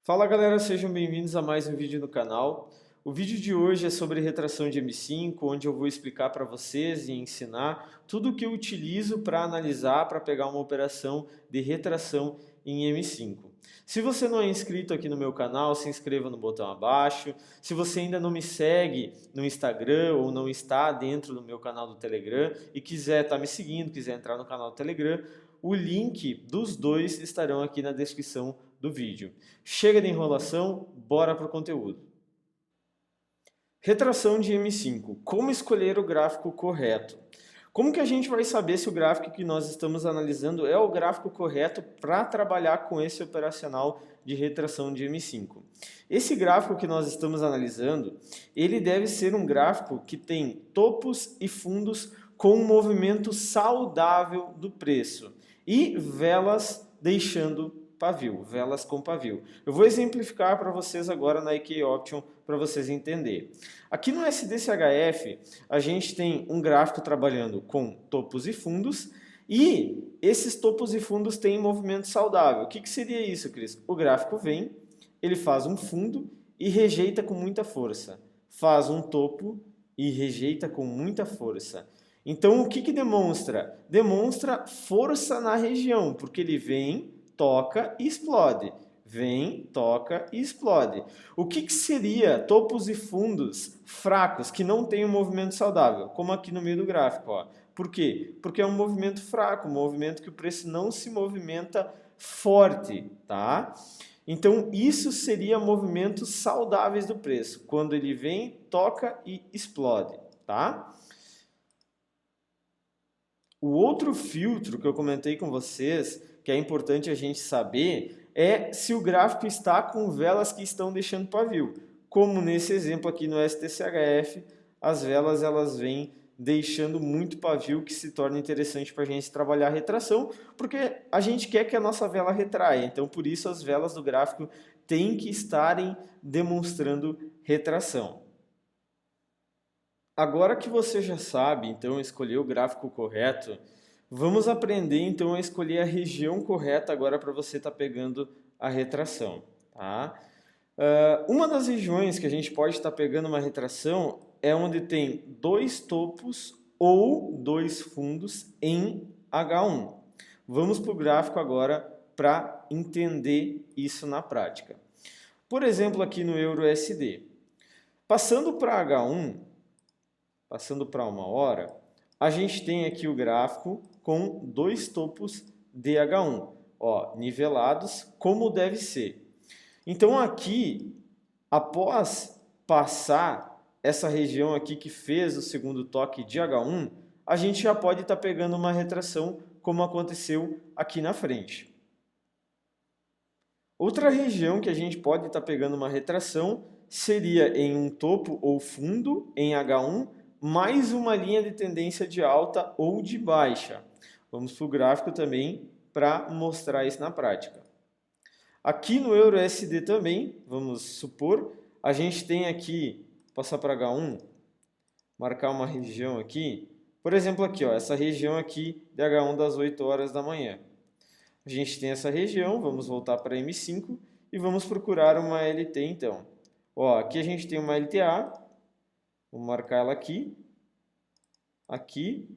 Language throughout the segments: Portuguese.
Fala galera, sejam bem-vindos a mais um vídeo no canal. O vídeo de hoje é sobre retração de M5, onde eu vou explicar para vocês e ensinar tudo o que eu utilizo para analisar, para pegar uma operação de retração em M5. Se você não é inscrito aqui no meu canal, se inscreva no botão abaixo. Se você ainda não me segue no Instagram ou não está dentro do meu canal do Telegram e quiser estar me seguindo, quiser entrar no canal do Telegram, o link dos dois estarão aqui na descrição do vídeo. Chega de enrolação, bora para o conteúdo. Retração de M5. Como escolher o gráfico correto? Como que a gente vai saber se o gráfico que nós estamos analisando é o gráfico correto para trabalhar com esse operacional de retração de M5? Esse gráfico que nós estamos analisando, ele deve ser um gráfico que tem topos e fundos com um movimento saudável do preço e velas deixando pavio, velas com pavio. Eu vou exemplificar para vocês agora na IK Option para vocês entenderem. Aqui no SDCHF, a gente tem um gráfico trabalhando com topos e fundos e esses topos e fundos têm movimento saudável. O que seria isso, Cris? O gráfico vem, ele faz um fundo e rejeita com muita força. Faz um topo e rejeita com muita força. Então, o que demonstra? Demonstra força na região, porque ele vem, toca e explode. Vem, toca e explode. O que seria topos e fundos fracos, que não tem um movimento saudável? Como aqui no meio do gráfico. Ó. Por quê? Porque é um movimento fraco, um movimento que o preço não se movimenta forte. Tá? Então, isso seria movimentos saudáveis do preço, quando ele vem, toca e explode. Tá? O outro filtro que eu comentei com vocês, que é importante a gente saber, é se o gráfico está com velas que estão deixando pavio. Como nesse exemplo aqui no STCHF, as velas elas vêm deixando muito pavio, que se torna interessante para a gente trabalhar a retração, porque a gente quer que a nossa vela retraia. Então, por isso, as velas do gráfico têm que estarem demonstrando retração. Agora que você já sabe, então, escolher o gráfico correto, vamos aprender, então, a escolher a região correta agora para você estar pegando a retração. Tá? Uma das regiões que a gente pode estar pegando uma retração é onde tem dois topos ou dois fundos em H1. Vamos para o gráfico agora para entender isso na prática. Por exemplo, aqui no EURUSD. Passando para H1, passando para 1 hora, a gente tem aqui o gráfico com dois topos DH1, ó, nivelados como deve ser. Então aqui, após passar essa região aqui que fez o segundo toque de H1, a gente já pode estar pegando uma retração como aconteceu aqui na frente. Outra região que a gente pode estar pegando uma retração seria em um topo ou fundo em H1, mais uma linha de tendência de alta ou de baixa. Vamos para o gráfico também para mostrar isso na prática. Aqui no EURUSD também, vamos supor, a gente tem aqui, passar para H1, marcar uma região aqui, por exemplo aqui, ó, essa região aqui de H1 das 8 horas da manhã. A gente tem essa região, vamos voltar para M5 e vamos procurar uma LT então. Ó, aqui a gente tem uma LTA, vou marcar ela aqui, aqui,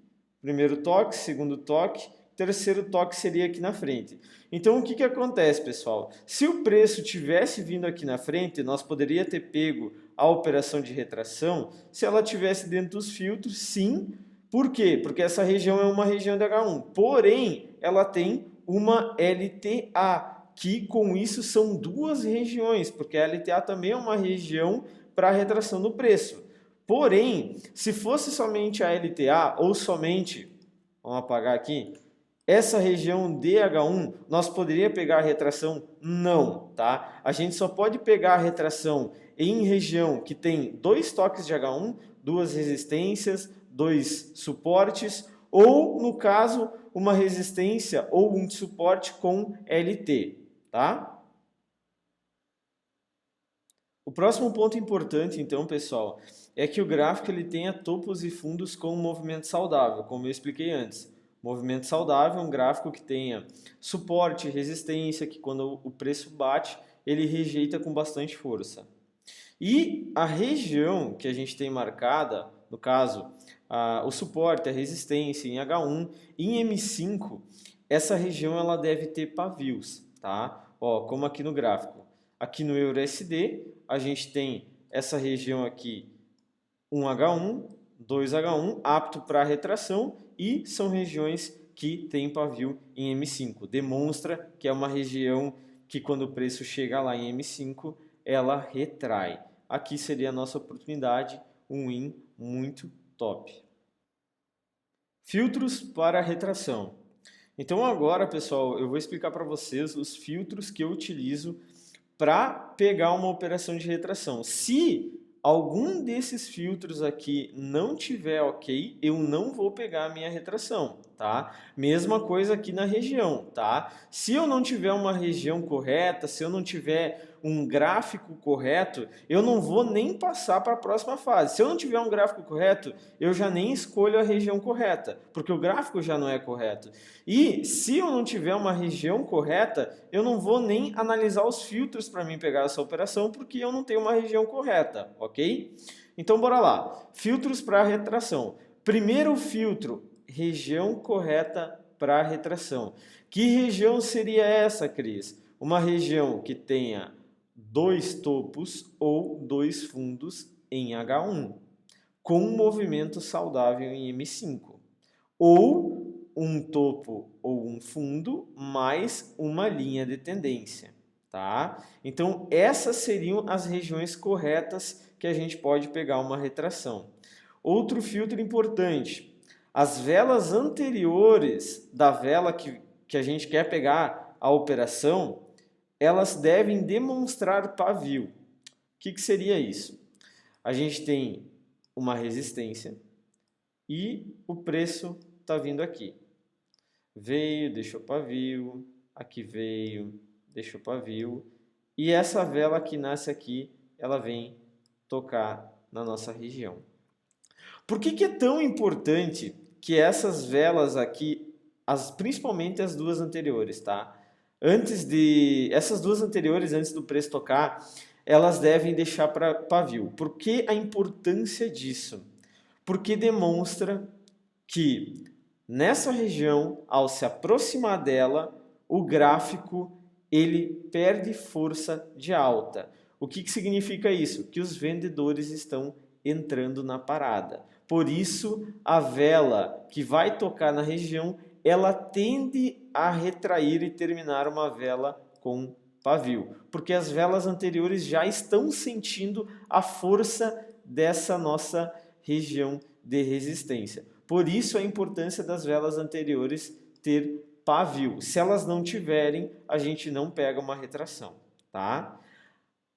primeiro toque, segundo toque, terceiro toque seria aqui na frente. Então, o que acontece, pessoal? Se o preço tivesse vindo aqui na frente, nós poderíamos ter pego a operação de retração se ela tivesse dentro dos filtros, sim. Por quê? Porque essa região é uma região de H1, porém, ela tem uma LTA, que com isso são duas regiões, porque a LTA também é uma região para retração do preço. Porém, se fosse somente a LTA ou somente, vamos apagar aqui, essa região DH1, nós poderíamos pegar a retração? Não, tá? A gente só pode pegar a retração em região que tem dois toques de H1, duas resistências, dois suportes, ou, no caso, uma resistência ou um suporte com LT, tá? O próximo ponto importante, então, pessoal, é que o gráfico ele tenha topos e fundos com um movimento saudável, como eu expliquei antes. Movimento saudável é um gráfico que tenha suporte, resistência, que quando o preço bate, ele rejeita com bastante força. E a região que a gente tem marcada, no caso, o suporte, a resistência em H1, em M5, essa região ela deve ter pavios, tá? Ó, como aqui no gráfico. Aqui no EURUSD, a gente tem essa região aqui, 1H1, 2H1, apto para retração, e são regiões que têm pavio em M5. Demonstra que é uma região que, quando o preço chega lá em M5, ela retrai. Aqui seria a nossa oportunidade, um win muito top. Filtros para retração. Então agora, pessoal, eu vou explicar para vocês os filtros que eu utilizo para pegar uma operação de retração. Se algum desses filtros aqui não tiver ok, eu não vou pegar a minha retração, tá? Mesma coisa aqui na região, tá? Se eu não tiver uma região correta, se eu não tiver um gráfico correto, eu não vou nem passar para a próxima fase. Se eu não tiver um gráfico correto, eu já nem escolho a região correta, porque o gráfico já não é correto. E se eu não tiver uma região correta, eu não vou nem analisar os filtros para mim pegar essa operação, porque eu não tenho uma região correta, ok? Então, bora lá. Filtros para retração. Primeiro filtro, região correta para retração. Que região seria essa, Cris? Uma região que tenha 2 topos ou 2 fundos em H1, com um movimento saudável em M5. Ou um topo ou um fundo mais uma linha de tendência, tá? Então, essas seriam as regiões corretas que a gente pode pegar uma retração. Outro filtro importante, as velas anteriores da vela que a gente quer pegar a operação, elas devem demonstrar pavio. O que seria isso? A gente tem uma resistência e o preço está vindo aqui. Veio, deixou pavio, aqui veio, deixou pavio. E essa vela que nasce aqui, ela vem tocar na nossa região. Por que é tão importante que essas velas aqui, principalmente as duas anteriores, tá? Essas duas anteriores, antes do preço tocar, elas devem deixar para pavio. Por que a importância disso? Porque demonstra que nessa região, ao se aproximar dela, o gráfico ele perde força de alta. O que significa isso? Que os vendedores estão entrando na parada. Por isso, a vela que vai tocar na região, ela tende a retrair e terminar uma vela com pavio, porque as velas anteriores já estão sentindo a força dessa nossa região de resistência. Por isso a importância das velas anteriores ter pavio. Se elas não tiverem, a gente não pega uma retração, tá?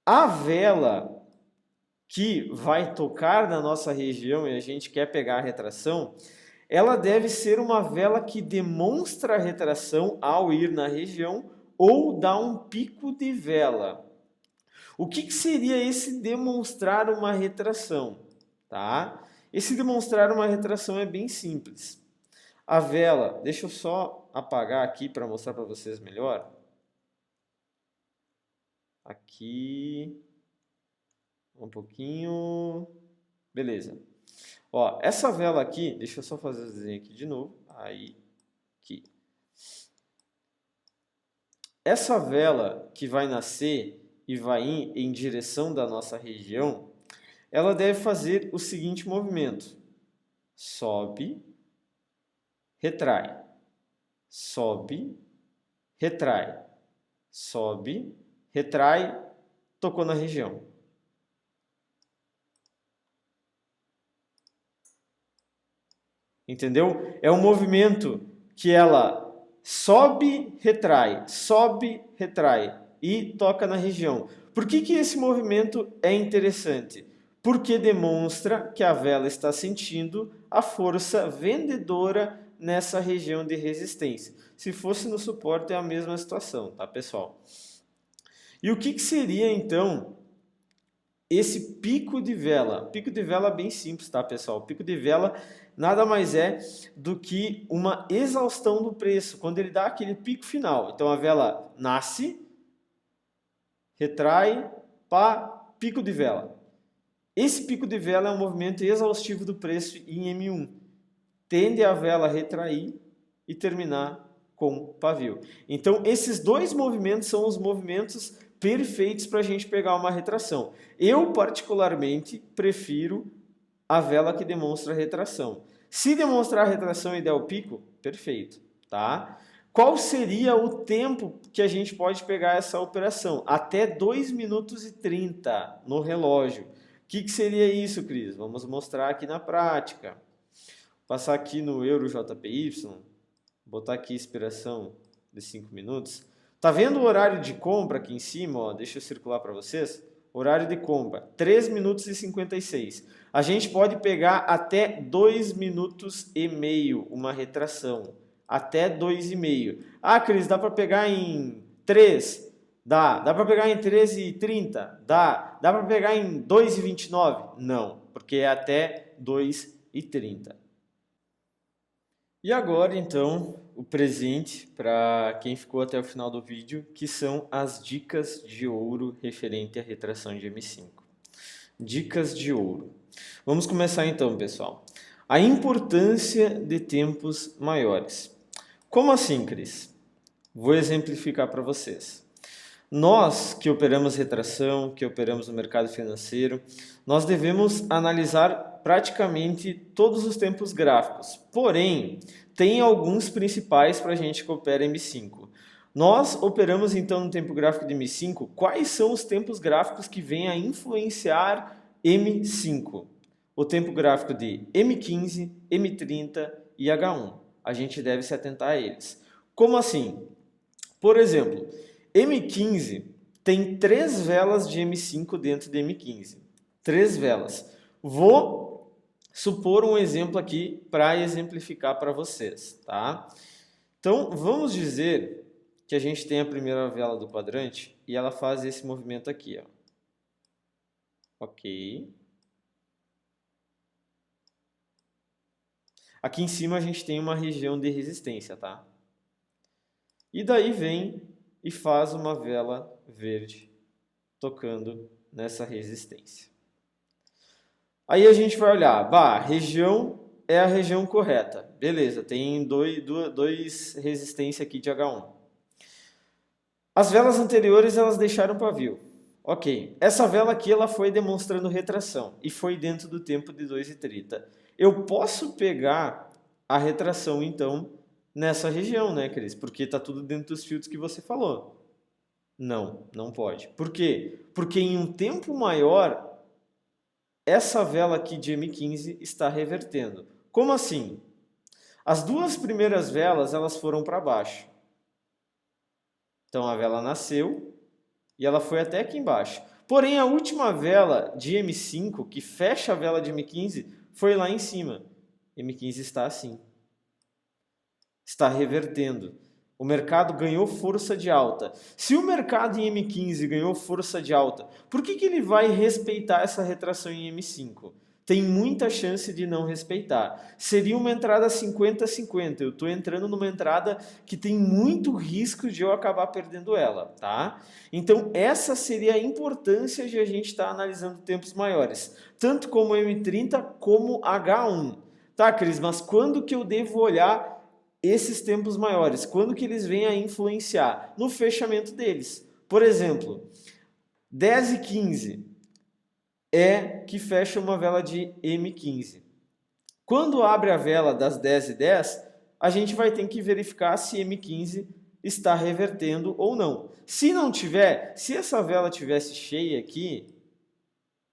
A vela que vai tocar na nossa região e a gente quer pegar a retração, ela deve ser uma vela que demonstra a retração ao ir na região ou dá um pico de vela. O que seria esse demonstrar uma retração? Tá? Esse demonstrar uma retração é bem simples. A vela, deixa eu só apagar aqui para mostrar para vocês melhor. Aqui, um pouquinho, beleza. Ó, essa vela aqui, deixa eu só fazer o desenho aqui de novo. Aí, aqui. Essa vela que vai nascer e vai ir em direção da nossa região, ela deve fazer o seguinte movimento. Sobe, retrai. Sobe, retrai. Sobe, retrai, tocou na região. Entendeu? É um movimento que ela sobe, retrai e toca na região. Por que esse movimento é interessante? Porque demonstra que a vela está sentindo a força vendedora nessa região de resistência. Se fosse no suporte é a mesma situação, tá, pessoal? E o que seria então esse pico de vela? Pico de vela bem simples, tá, pessoal? Pico de vela nada mais é do que uma exaustão do preço, quando ele dá aquele pico final. Então a vela nasce, retrai, pá, pico de vela. Esse pico de vela é um movimento exaustivo do preço em M1. Tende a vela a retrair e terminar com pavio. Então, esses dois movimentos são os movimentos perfeitos para a gente pegar uma retração. Eu, particularmente, prefiro a vela que demonstra retração. Se demonstrar a retração e der o pico, perfeito, tá? Qual seria o tempo que a gente pode pegar essa operação? Até 2 minutos e 30 no relógio. O que seria isso, Cris? Vamos mostrar aqui na prática. Passar aqui no EuroJPY, botar aqui expiração de 5 minutos. Tá vendo o horário de compra aqui em cima? Ó? Deixa eu circular para vocês. Horário de compra, 3 minutos e 56. A gente pode pegar até 2 minutos e meio uma retração. Até 2,5. Ah, Cris, dá para pegar em 3? Dá. Dá para pegar em 13,30? Dá. Dá para pegar em 2,29? Não, porque é até 2,30. E agora, então, o presente para quem ficou até o final do vídeo, que são as dicas de ouro referente à retração de M5. Dicas de ouro. Vamos começar então, pessoal. A importância de tempos maiores. Como assim, Cris? Vou exemplificar para vocês. Nós que operamos retração, que operamos no mercado financeiro, nós devemos analisar praticamente todos os tempos gráficos. Porém, tem alguns principais para a gente que opera M5. Nós operamos então no tempo gráfico de M5. Quais são os tempos gráficos que vêm a influenciar M5? O tempo gráfico de M15, M30 e H1. A gente deve se atentar a eles. Como assim? Por exemplo, M15 tem 3 velas de M5 dentro de M15. 3 velas. Vou supor um exemplo aqui para exemplificar para vocês, tá? Então, vamos dizer que a gente tem a primeira vela do quadrante e ela faz esse movimento aqui, ó. Ok. Aqui em cima a gente tem uma região de resistência, tá? E daí vem e faz uma vela verde tocando nessa resistência. Aí a gente vai olhar, a região é a região correta. Beleza, tem dois resistência aqui de H1. As velas anteriores elas deixaram pavio. Ok, essa vela aqui ela foi demonstrando retração e foi dentro do tempo de 2,30. Eu posso pegar a retração então nessa região, né, Cris? Porque está tudo dentro dos filtros que você falou. Não, não pode. Por quê? Porque em um tempo maior, essa vela aqui de M15 está revertendo. Como assim? As duas primeiras velas elas foram para baixo. Então a vela nasceu e ela foi até aqui embaixo. Porém, a última vela de M5, que fecha a vela de M15, foi lá em cima. M15 está assim. Está revertendo. O mercado ganhou força de alta. Se o mercado em M15 ganhou força de alta, por que ele vai respeitar essa retração em M5? Tem muita chance de não respeitar. Seria uma entrada 50-50. Eu estou entrando numa entrada que tem muito risco de eu acabar perdendo ela, tá? Então, essa seria a importância de a gente estar analisando tempos maiores. Tanto como M30 como H1. Tá, Cris, mas quando que eu devo olhar esses tempos maiores? Quando que eles vêm a influenciar? No fechamento deles. Por exemplo, 10 e 15 é que fecha uma vela de M15. Quando abre a vela das 10 e 10, a gente vai ter que verificar se M15 está revertendo ou não. Se não tiver, se essa vela tivesse cheia aqui,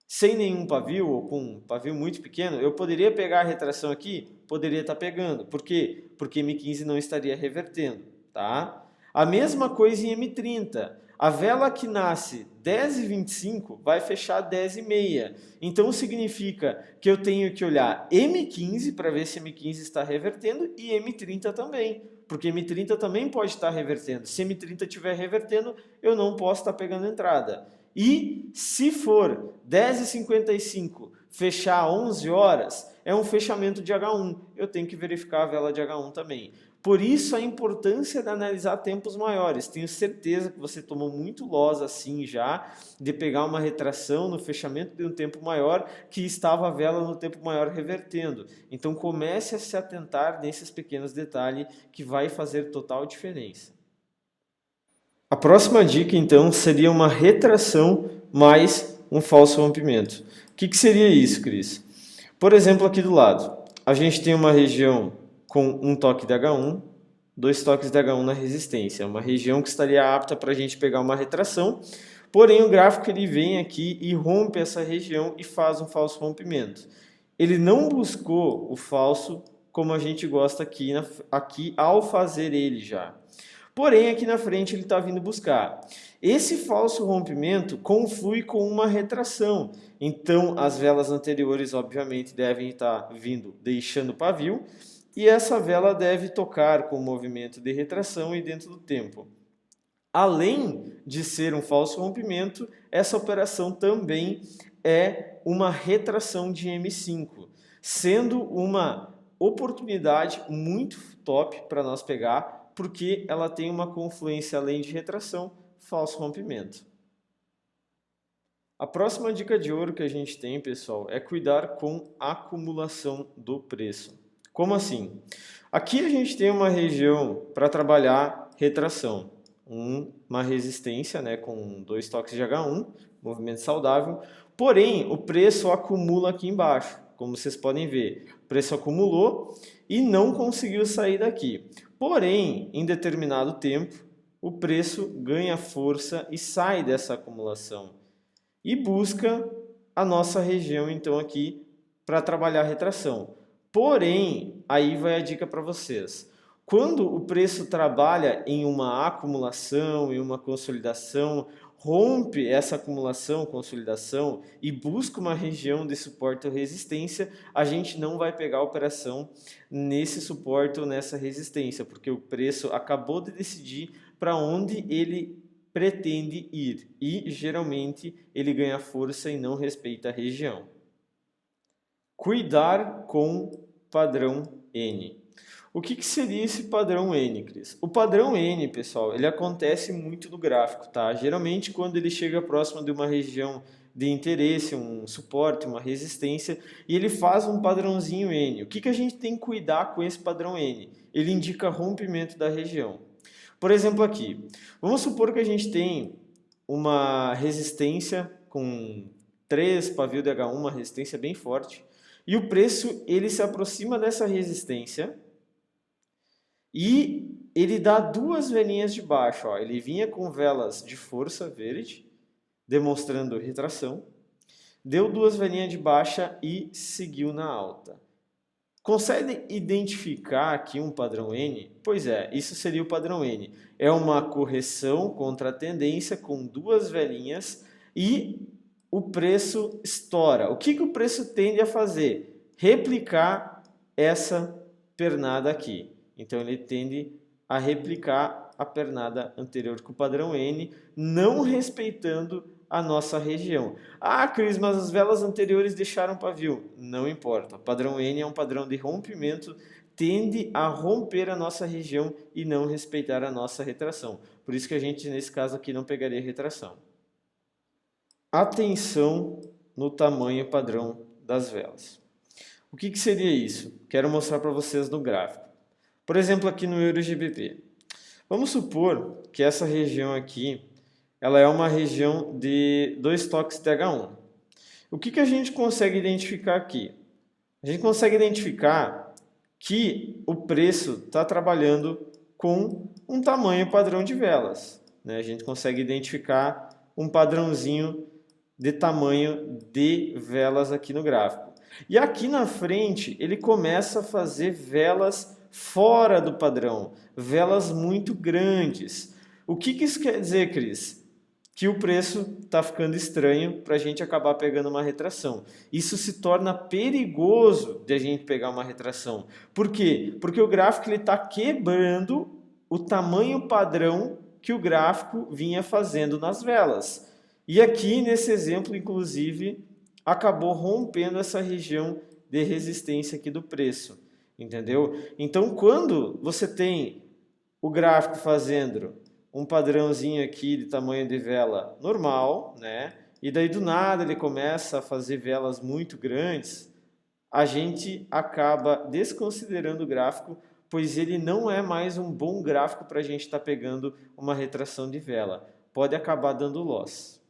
sem nenhum pavio ou com um pavio muito pequeno, eu poderia pegar a retração aqui? Poderia estar pegando. Por quê? Porque M15 não estaria revertendo, tá? A mesma coisa em M30. A vela que nasce 10,25 vai fechar 10,5. Então significa que eu tenho que olhar M15 para ver se M15 está revertendo e M30 também. Porque M30 também pode estar revertendo. Se M30 estiver revertendo, eu não posso estar pegando entrada. E se for 10h55 fechar 11 horas, é um fechamento de H1. Eu tenho que verificar a vela de H1 também. Por isso a importância de analisar tempos maiores. Tenho certeza que você tomou muito loss assim já, de pegar uma retração no fechamento de um tempo maior, que estava a vela no tempo maior revertendo. Então comece a se atentar nesses pequenos detalhes que vai fazer total diferença. A próxima dica então seria uma retração mais um falso rompimento. O que seria isso, Cris? Por exemplo, aqui do lado, a gente tem uma região com um toque de H1, 2 toques de H1 na resistência. Uma região que estaria apta para a gente pegar uma retração, porém o gráfico ele vem aqui e rompe essa região e faz um falso rompimento. Ele não buscou o falso como a gente gosta aqui ao fazer ele já. Porém, aqui na frente ele está vindo buscar. Esse falso rompimento conflui com uma retração. Então, as velas anteriores, obviamente, devem estar vindo deixando o pavio. E essa vela deve tocar com o movimento de retração e dentro do tempo. Além de ser um falso rompimento, essa operação também é uma retração de M5, sendo uma oportunidade muito top para nós pegar, porque ela tem uma confluência além de retração, falso rompimento. A próxima dica de ouro que a gente tem, pessoal, é cuidar com a acumulação do preço. Como assim? Aqui a gente tem uma região para trabalhar retração, uma resistência, né, com 2 toques de H1, movimento saudável, porém o preço acumula aqui embaixo, como vocês podem ver. O preço acumulou e não conseguiu sair daqui. Porém, em determinado tempo, o preço ganha força e sai dessa acumulação e busca a nossa região, então, aqui para trabalhar a retração. Porém, aí vai a dica para vocês. Quando o preço trabalha em uma acumulação, em uma consolidação, rompe essa acumulação, consolidação e busca uma região de suporte ou resistência, a gente não vai pegar a operação nesse suporte ou nessa resistência, porque o preço acabou de decidir para onde ele pretende ir e geralmente ele ganha força e não respeita a região. Cuidar com padrão N. O que seria esse padrão N, Cris? O padrão N, pessoal, ele acontece muito no gráfico, tá? Geralmente quando ele chega próximo de uma região de interesse, um suporte, uma resistência, e ele faz um padrãozinho N. O que a gente tem que cuidar com esse padrão N? Ele indica rompimento da região. Por exemplo aqui, vamos supor que a gente tem uma resistência com 3 pavios de H1, uma resistência bem forte, e o preço ele se aproxima dessa resistência e ele dá 2 velinhas de baixo. Ó. Ele vinha com velas de força verde, demonstrando retração, deu 2 velinhas de baixa e seguiu na alta. Consegue identificar aqui um padrão N? Pois é, isso seria o padrão N. É uma correção contra a tendência com 2 velinhas e o preço estoura. O que o preço tende a fazer? Replicar essa pernada aqui. Então ele tende a replicar a pernada anterior com o padrão N, não respeitando a nossa região. Ah, Cris, mas as velas anteriores deixaram pavio. Não importa. O padrão N é um padrão de rompimento, tende a romper a nossa região e não respeitar a nossa retração. Por isso que a gente, nesse caso aqui, não pegaria retração. Atenção no tamanho padrão das velas. O que seria isso? Quero mostrar para vocês no gráfico. Por exemplo, aqui no EuroGBP. Vamos supor que essa região aqui ela é uma região de 2 toques de H1. O que a gente consegue identificar aqui? A gente consegue identificar que o preço está trabalhando com um tamanho padrão de velas. Né? A gente consegue identificar um padrãozinho de tamanho de velas aqui no gráfico. E aqui na frente ele começa a fazer velas fora do padrão, velas muito grandes. O que isso quer dizer, Cris? Que o preço está ficando estranho para a gente acabar pegando uma retração. Isso se torna perigoso de a gente pegar uma retração. Por quê? Porque o gráfico está quebrando o tamanho padrão que o gráfico vinha fazendo nas velas. E aqui, nesse exemplo, inclusive, acabou rompendo essa região de resistência aqui do preço. entendeu? Então, quando você tem o gráfico fazendo um padrãozinho aqui de tamanho de vela normal, né? E daí do nada ele começa a fazer velas muito grandes, a gente acaba desconsiderando o gráfico, pois ele não é mais um bom gráfico para a gente estar pegando uma retração de vela. Pode acabar dando loss.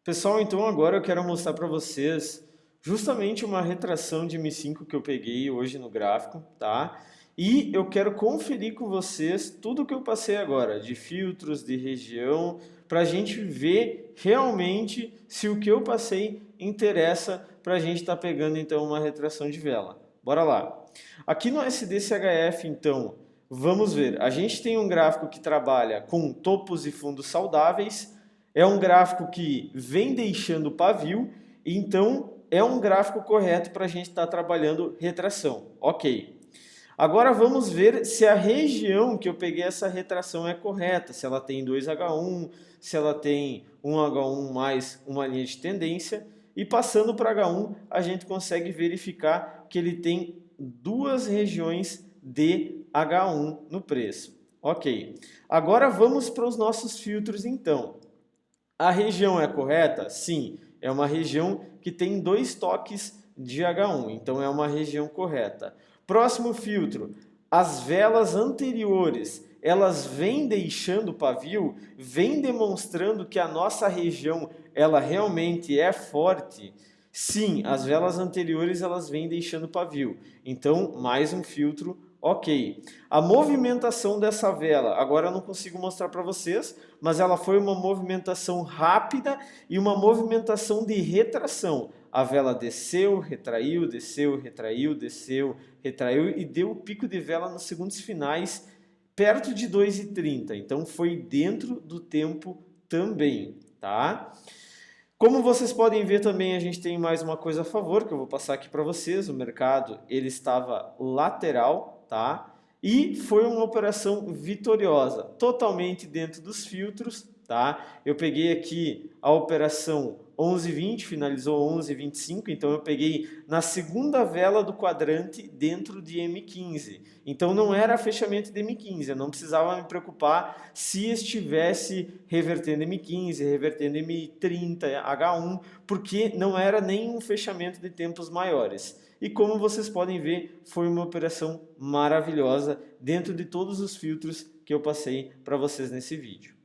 Pessoal, então agora eu quero mostrar para vocês justamente uma retração de M5 que eu peguei hoje no gráfico, tá? E eu quero conferir com vocês tudo que eu passei agora, de filtros, de região, para a gente ver realmente se o que eu passei interessa para a gente estar pegando então uma retração de vela. Bora lá! Aqui no SDCHF, então, vamos ver. A gente tem um gráfico que trabalha com topos e fundos saudáveis. É um gráfico que vem deixando pavio, então é um gráfico correto para a gente estar trabalhando retração. Ok. Agora vamos ver se a região que eu peguei essa retração é correta, se ela tem 2H1, se ela tem 1H1 mais uma linha de tendência. E passando para H1, a gente consegue verificar que ele tem duas regiões de H1 no preço. Ok. Agora vamos para os nossos filtros então. A região é correta? Sim, é uma região que tem 2 toques de H1, então é uma região correta. Próximo filtro, as velas anteriores, elas vêm deixando pavio, vêm demonstrando que a nossa região ela realmente é forte. Sim, as velas anteriores elas vêm deixando pavio, então mais um filtro. Ok, a movimentação dessa vela, agora eu não consigo mostrar para vocês, mas ela foi uma movimentação rápida e uma movimentação de retração. A vela desceu, retraiu, desceu, retraiu, desceu, retraiu e deu o pico de vela nos segundos finais perto de 2,30. Então foi dentro do tempo também, tá? Como vocês podem ver também, a gente tem mais uma coisa a favor, que eu vou passar aqui para vocês. O mercado ele estava lateral, tá? E foi uma operação vitoriosa, totalmente dentro dos filtros, tá? Eu peguei aqui a operação 11,20, finalizou 11,25, então eu peguei na segunda vela do quadrante dentro de M15. Então não era fechamento de M15, eu não precisava me preocupar se estivesse revertendo M15, revertendo M30, H1, porque não era nenhum fechamento de tempos maiores. E como vocês podem ver, foi uma operação maravilhosa dentro de todos os filtros que eu passei para vocês nesse vídeo.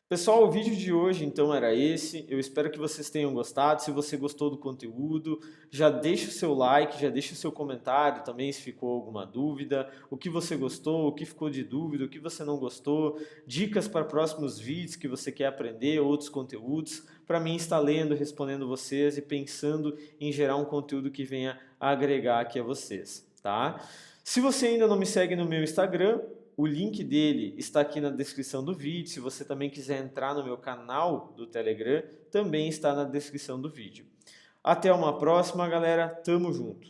Pessoal, o vídeo de hoje então era esse. Eu espero que vocês tenham gostado. Se você gostou do conteúdo, já deixa o seu like, já deixa o seu comentário também se ficou alguma dúvida. O que você gostou, o que ficou de dúvida, o que você não gostou. Dicas para próximos vídeos que você quer aprender, outros conteúdos. Para mim estar lendo, respondendo vocês e pensando em gerar um conteúdo que venha a agregar aqui a vocês, tá? Se você ainda não me segue no meu Instagram, o link dele está aqui na descrição do vídeo. Se você também quiser entrar no meu canal do Telegram, também está na descrição do vídeo. Até uma próxima, galera. Tamo junto!